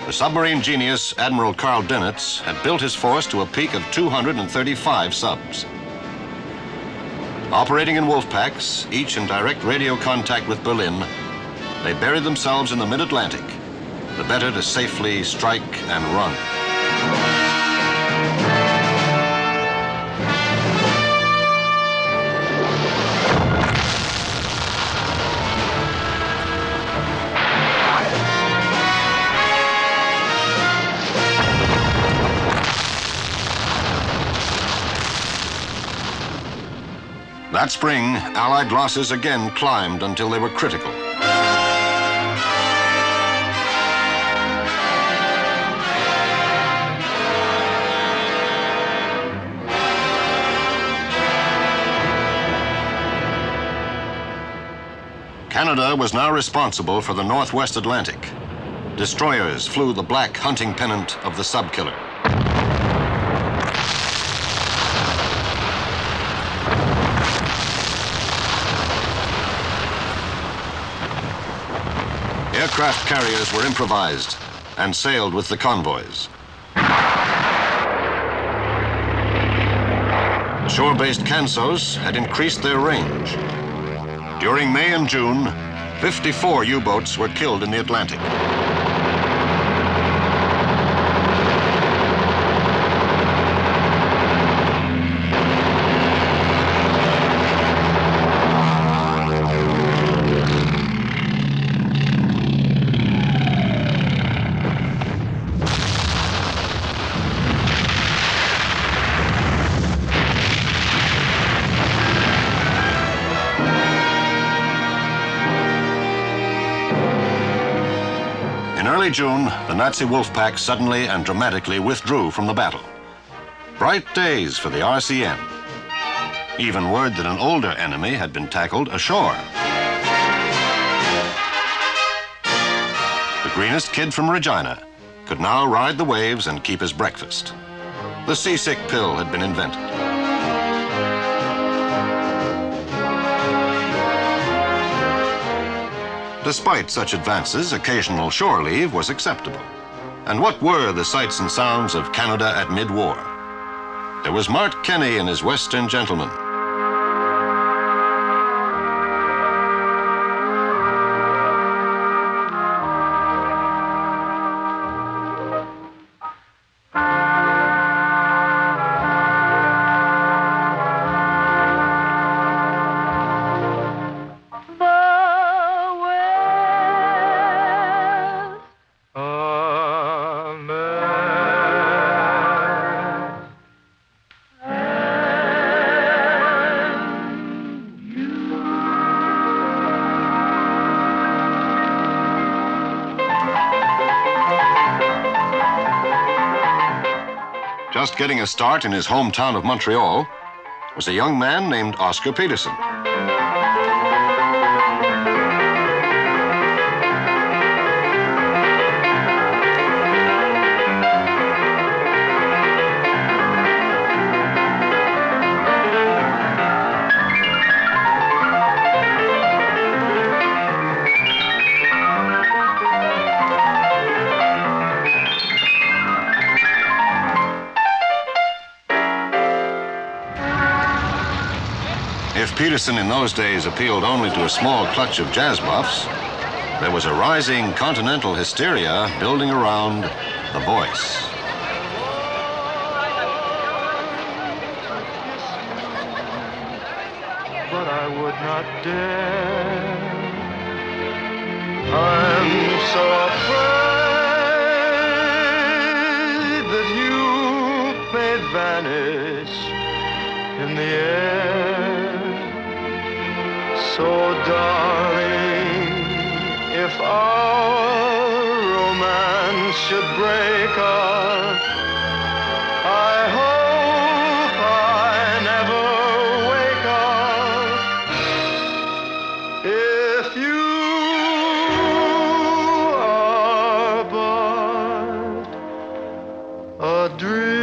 The submarine genius, Admiral Carl Dönitz, had built his force to a peak of 235 subs. Operating in wolf packs, each in direct radio contact with Berlin, they buried themselves in the mid-Atlantic, the better to safely strike and run. That spring, Allied losses again climbed until they were critical. Canada was now responsible for the Northwest Atlantic. Destroyers flew the black hunting pennant of the sub-killer. Aircraft carriers were improvised and sailed with the convoys. Shore-based Cansos had increased their range. During May and June, 54 U-boats were killed in the Atlantic. In early June, the Nazi wolf pack suddenly and dramatically withdrew from the battle. Bright days for the RCN. Even word that an older enemy had been tackled ashore. The greenest kid from Regina could now ride the waves and keep his breakfast. The seasick pill had been invented. Despite such advances, occasional shore leave was acceptable. And what were the sights and sounds of Canada at mid-war? There was Mart Kenny and his Western Gentleman. Just getting a start in his hometown of Montreal was a young man named Oscar Peterson. If Peterson in those days appealed only to a small clutch of jazz buffs, there was a rising continental hysteria building around the voice. But I would not dare. I'm so afraid that you may vanish in the air. So, darling, if our romance should break up, I hope I never wake up. If you are but a dream.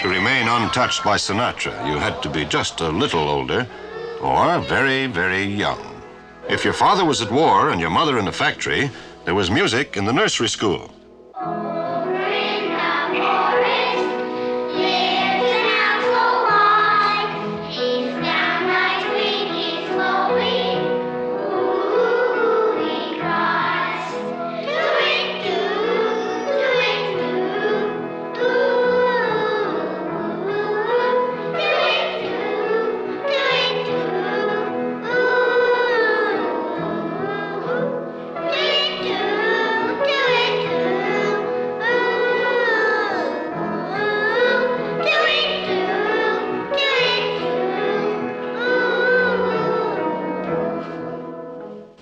To remain untouched by Sinatra, you had to be just a little older or very, very young. If your father was at war and your mother in a factory, there was music in the nursery school.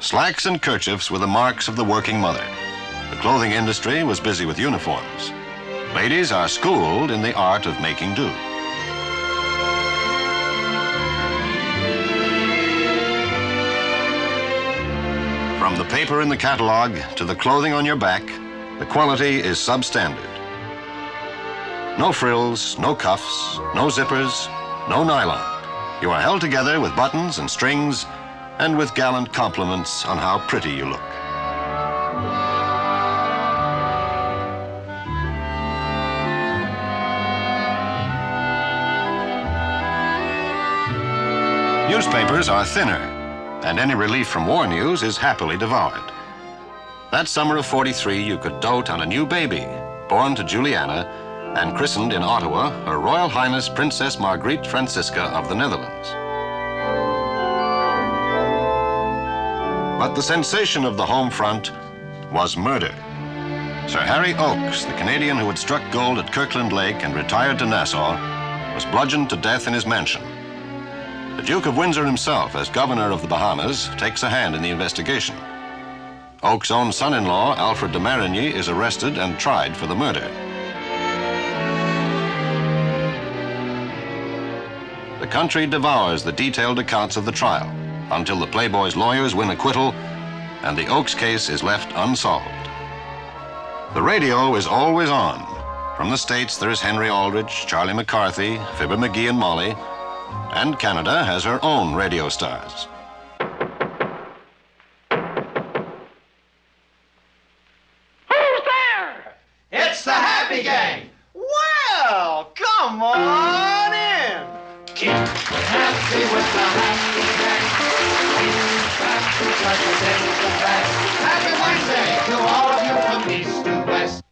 Slacks and kerchiefs were the marks of the working mother. The clothing industry was busy with uniforms. Ladies are schooled in the art of making do. From the paper in the catalog to the clothing on your back, the quality is substandard. No frills, no cuffs, no zippers, no nylon. You are held together with buttons and strings and with gallant compliments on how pretty you look. Newspapers are thinner, and any relief from war news is happily devoured. That summer of '43, you could dote on a new baby, born to Juliana and christened in Ottawa Her Royal Highness Princess Margriet Francisca of the Netherlands. But the sensation of the home front was murder. Sir Harry Oakes, the Canadian who had struck gold at Kirkland Lake and retired to Nassau, was bludgeoned to death in his mansion. The Duke of Windsor himself, as governor of the Bahamas, takes a hand in the investigation. Oakes' own son-in-law, Alfred de Marigny, is arrested and tried for the murder. The country devours the detailed accounts of the trial, until the Playboy's lawyers win acquittal and the Oakes case is left unsolved. The radio is always on. From the States, there is Henry Aldrich, Charlie McCarthy, Fibber McGee and Molly, and Canada has her own radio stars. Who's there? It's the Happy Gang! Well, come on in. Keep happy with the Happy Gang. Happy Wednesday to all of you from east to west.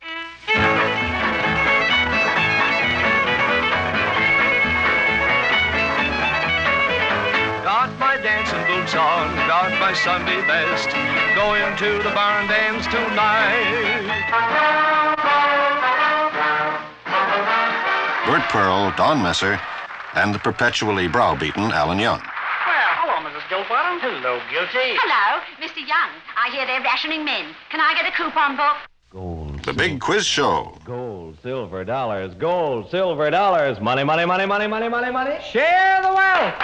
Got my dancing boots on, got my Sunday best, going to the barn dance tonight. Bert Pearl, Don Messer, and the perpetually browbeaten Alan Young. Hello, Mrs. Gilbottom. Hello, Guilty. Hello, Mr. Young. I hear they're rationing men. Can I get a coupon book? Gold. The big quiz show. Gold, silver, dollars. Gold, silver, dollars. Money, money, money, money, money, money, money. Share the wealth.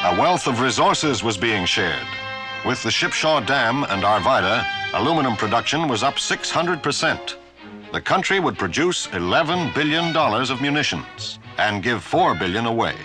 A wealth of resources was being shared. With the Shipshaw Dam and Arvida, aluminum production was up 600%. The country would produce $11 billion of munitions and give $4 billion away.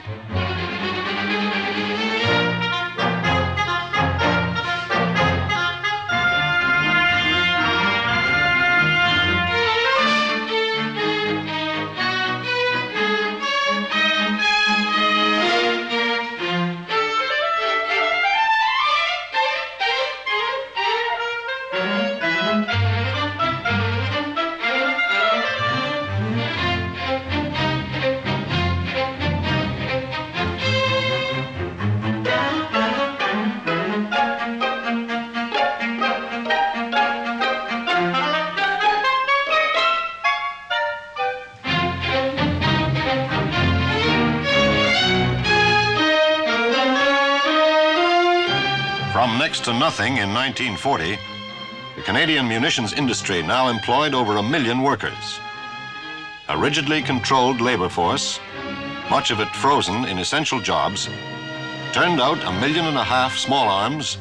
From next to nothing in 1940, the Canadian munitions industry now employed over 1 million workers. A rigidly controlled labor force, much of it frozen in essential jobs, turned out 1.5 million small arms